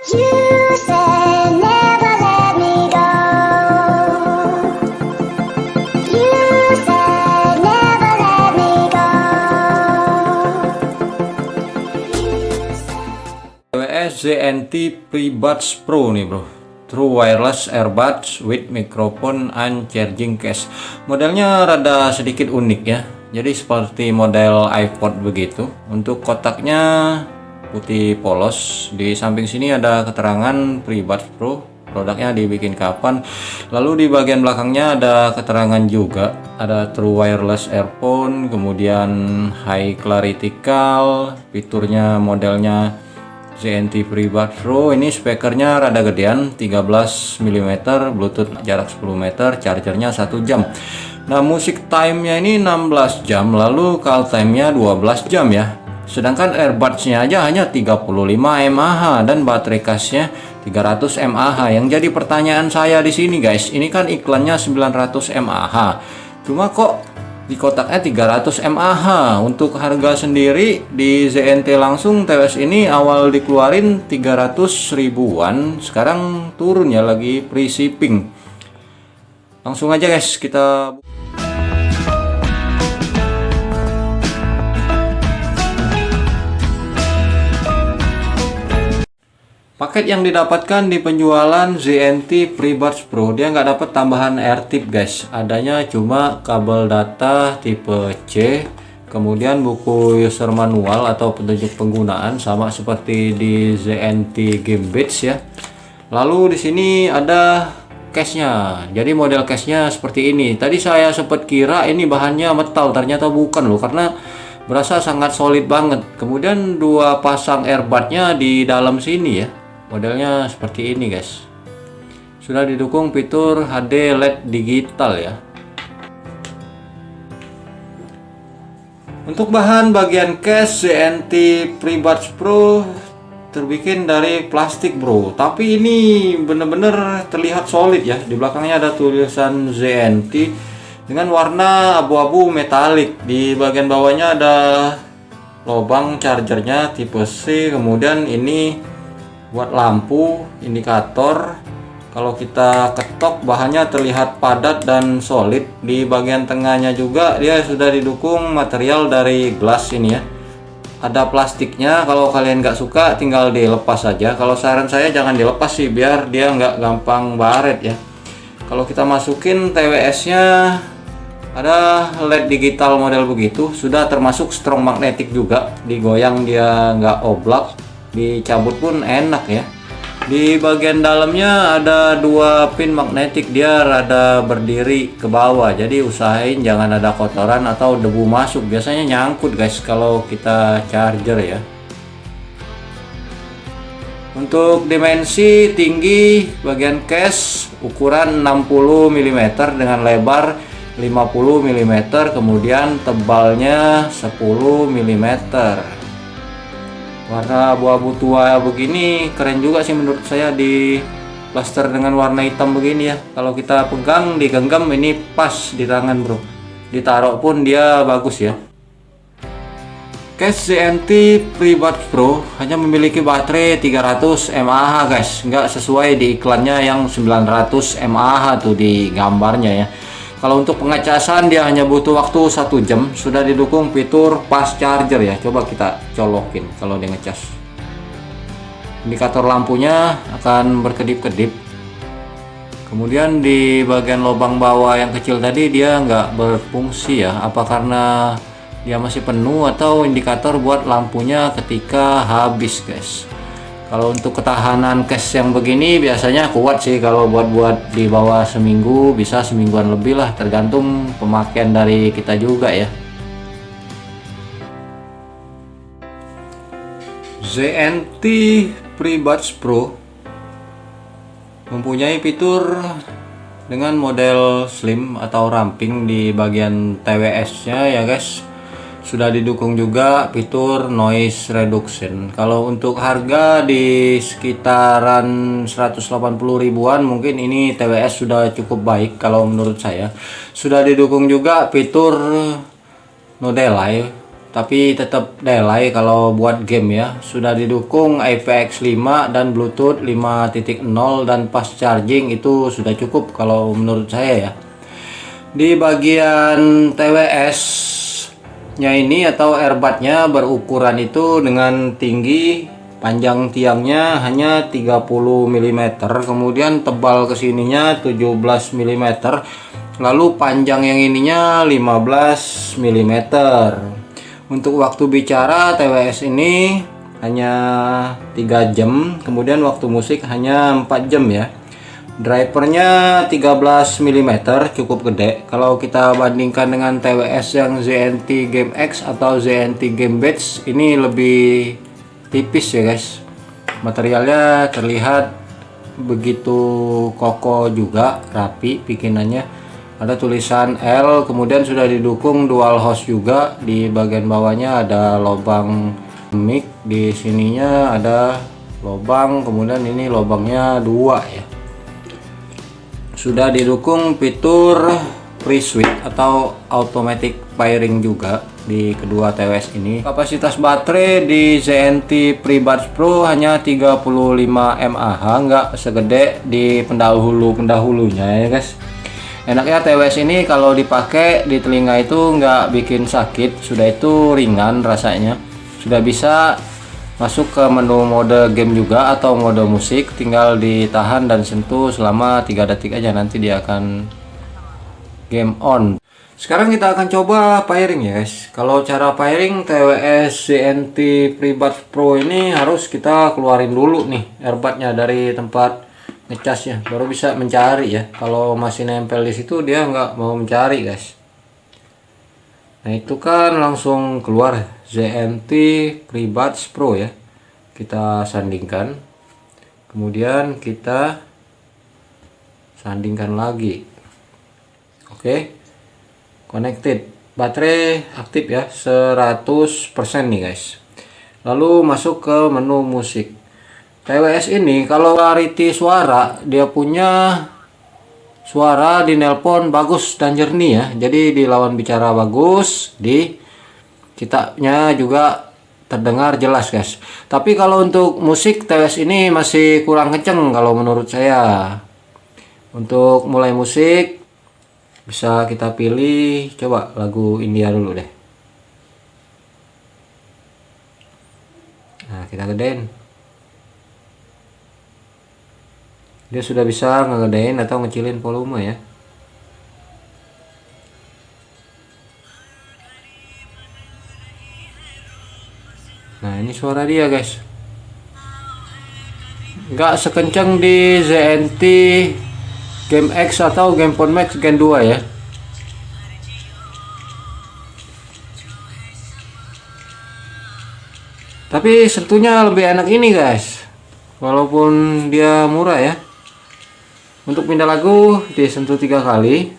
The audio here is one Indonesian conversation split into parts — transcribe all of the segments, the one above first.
You said never let me go. You said never let me go. TWS ZNT Prebuds Pro nih bro, True Wireless Earbuds with Microphone and Charging Case. Modelnya rada sedikit unik ya, jadi seperti model iPod begitu. Untuk kotaknya putih polos, di samping sini ada keterangan Prebuds Pro, produknya dibikin kapan. Lalu di bagian belakangnya ada keterangan juga, ada True Wireless Earphone, kemudian High Clarity Call, fiturnya modelnya ZNT Prebuds Pro. Ini speakernya rada gedean, 13 mm, Bluetooth jarak 10 meter, chargernya 1 jam. Nah, music time-nya ini 16 jam, lalu call time-nya 12 jam ya. Sedangkan earbuds-nya aja hanya 35 mAh dan baterai casnya 300 mAh. Yang jadi pertanyaan saya di sini guys, ini kan iklannya 900 mAh. Cuma kok di kotaknya 300 mAh. Untuk harga sendiri di ZNT langsung TWS ini awal dikeluarin 300 ribuan, sekarang turun ya, lagi free shipping. Langsung aja guys kita paket yang didapatkan di penjualan ZNT Prebuds Pro, dia nggak dapat tambahan AirTip guys. Adanya cuma kabel data tipe C, kemudian buku user manual atau petunjuk penggunaan sama seperti di ZNT Gamebeats ya. Lalu di sini ada case-nya. Jadi model case-nya seperti ini. Tadi saya sempat kira ini bahannya metal, ternyata bukan loh, karena berasa sangat solid banget. Kemudian dua pasang earbudnya di dalam sini ya. Modelnya seperti ini guys. Sudah didukung fitur HD LED digital ya. Untuk bahan bagian case ZNT Prebuds Pro terbikin dari plastik bro, tapi ini bener-bener terlihat solid ya. Di belakangnya ada tulisan ZNT dengan warna abu-abu metalik. Di bagian bawahnya ada lubang chargernya tipe C, kemudian ini buat lampu indikator. Kalau kita ketok bahannya terlihat padat dan solid. Di bagian tengahnya juga dia sudah didukung material dari glass ini ya. Ada plastiknya, kalau kalian nggak suka tinggal dilepas saja. Kalau saran saya jangan dilepas sih, biar dia nggak gampang baret ya. Kalau kita masukin TWS nya ada LED digital model begitu, sudah termasuk strong magnetic juga. Digoyang dia nggak oblak, dicabut pun enak ya. Di bagian dalamnya ada dua pin magnetik, dia rada berdiri ke bawah, jadi usahain jangan ada kotoran atau debu masuk, biasanya nyangkut guys kalau kita charger ya. Untuk dimensi tinggi bagian case ukuran 60 mm dengan lebar 50 mm, kemudian tebalnya 10 mm. Warna abu-abu tua begini keren juga sih menurut saya, di plaster dengan warna hitam begini ya. Kalau kita pegang digenggam ini pas di tangan bro, ditaruh pun dia bagus ya. Case ZNT Prebuds Pro hanya memiliki baterai 300 mAh guys, nggak sesuai di iklannya yang 900 mAh tuh di gambarnya ya. Kalau untuk pengecasan dia hanya butuh waktu 1 jam, sudah didukung fitur fast charger ya. Coba kita colokin kalau dia ngecas. Indikator lampunya akan berkedip-kedip. Kemudian di bagian lubang bawah yang kecil tadi dia nggak berfungsi ya. Apa karena dia masih penuh atau indikator buat lampunya ketika habis guys. Kalau untuk ketahanan case yang begini biasanya kuat sih, kalau buat di bawah seminggu bisa semingguan lebih lah, tergantung pemakaian dari kita juga ya. ZNT Prebuds Pro mempunyai fitur dengan model slim atau ramping di bagian TWS nya ya guys. Sudah didukung juga fitur noise reduction. Kalau untuk harga di sekitaran 180 ribuan mungkin ini TWS sudah cukup baik kalau menurut saya. Sudah didukung juga fitur no delay tapi tetap delay kalau buat game ya. Sudah didukung IPX5 dan Bluetooth 5.0 dan fast charging, itu sudah cukup kalau menurut saya ya. Di bagian TWS nya ini atau airbudnya berukuran itu dengan tinggi panjang tiangnya hanya 30 mm, kemudian tebal kesininya 17 mm, lalu panjang yang ininya 15 mm. Untuk waktu bicara TWS ini hanya 3 jam, kemudian waktu musik hanya 4 jam ya. Drivernya 13 mm, cukup gede. Kalau kita bandingkan dengan TWS yang ZNT Game X atau ZNT Game Batch, ini lebih tipis ya guys. Materialnya terlihat begitu kokoh juga, rapi bikinannya. Ada tulisan L, kemudian sudah didukung dual host juga. Di bagian bawahnya ada lubang mic, di sininya ada lubang, kemudian ini lubangnya 2 ya. Sudah didukung fitur pre-switch atau automatic pairing juga di kedua TWS ini. Kapasitas baterai di ZNT FreeBuds Pro hanya 35 mAh, nggak segede di pendahulunya ya guys. Enaknya TWS ini kalau dipakai di telinga itu nggak bikin sakit, sudah itu ringan rasanya. Sudah bisa masuk ke menu mode game juga atau mode musik, tinggal ditahan dan sentuh selama 3 detik aja, nanti dia akan game on. Sekarang kita akan coba pairing ya guys. Kalau cara pairing TWS ZNT FreeBuds Pro ini harus kita keluarin dulu nih earbudnya dari tempat ngecasnya, baru bisa mencari ya. Kalau masih nempel di situ dia nggak mau mencari guys. Nah itu kan langsung keluar ZNT FreeBuds Pro ya. Kita sandingkan, kemudian kita sandingkan lagi. Oke, connected, baterai aktif ya 100% nih guys. Lalu masuk ke menu musik. TWS ini kalau clarity suara, dia punya suara di nelpon bagus dan jernih ya. Jadi di lawan bicara bagus, di kitanya juga terdengar jelas guys. Tapi kalau untuk musik TWS ini masih kurang kenceng kalau menurut saya. Untuk mulai musik bisa kita pilih, coba lagu India dulu deh. Nah kita gedein. Dia sudah bisa ngegedein atau ngecilin volume ya. Nah ini suara dia guys, nggak sekencang di ZNT Game X atau Game Phone Max Gen 2 ya. Tapi sentuhnya lebih enak ini guys, walaupun dia murah ya. Untuk pindah lagu disentuh 3 kali.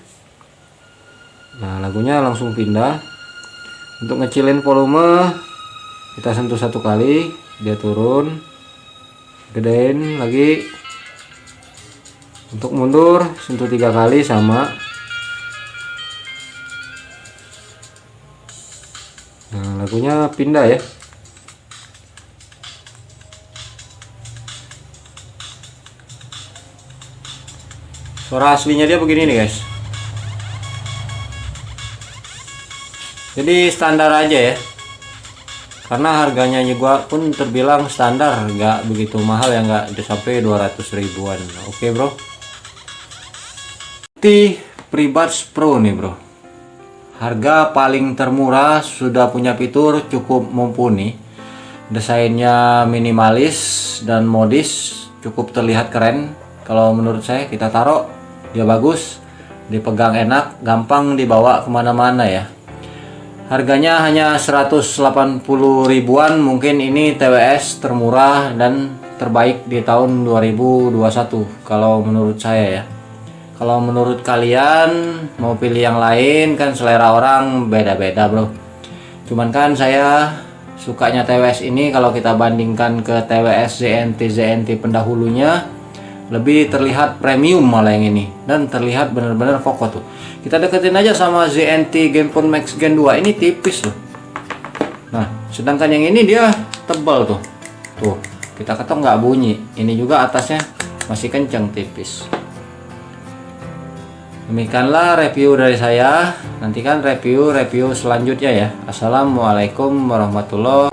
Nah lagunya langsung pindah. Untuk ngecilin volume kita sentuh 1 kali, dia turun. Gedein lagi. Untuk mundur sentuh 3 kali sama. Nah lagunya pindah ya. Suara aslinya dia begini nih guys. Jadi standar aja ya, karena harganya juga pun terbilang standar, nggak begitu mahal ya, nggak sampai 200 ribuan. Oke bro, ZNT FreeBuds Pro nih bro, harga paling termurah, sudah punya fitur cukup mumpuni, desainnya minimalis dan modis, cukup terlihat keren. Kalau menurut saya, kita taruh dia bagus, dipegang enak, gampang dibawa kemana-mana ya. Harganya hanya 180 ribuan, mungkin ini TWS termurah dan terbaik di tahun 2021 kalau menurut saya ya. Kalau menurut kalian mau pilih yang lain, kan selera orang beda-beda bro. Cuman kan saya sukanya TWS ini kalau kita bandingkan ke TWS ZNT pendahulunya, lebih terlihat premium malah yang ini, dan terlihat benar-benar kokoh tuh. Kita deketin aja sama ZNT Game Phone Max Gen 2, ini tipis loh. Sedangkan yang ini dia tebal tuh. Tuh, kita ketok nggak bunyi. Ini juga atasnya masih kencang tipis. Demikianlah review dari saya. Nantikan review selanjutnya ya. Assalamualaikum warahmatullahi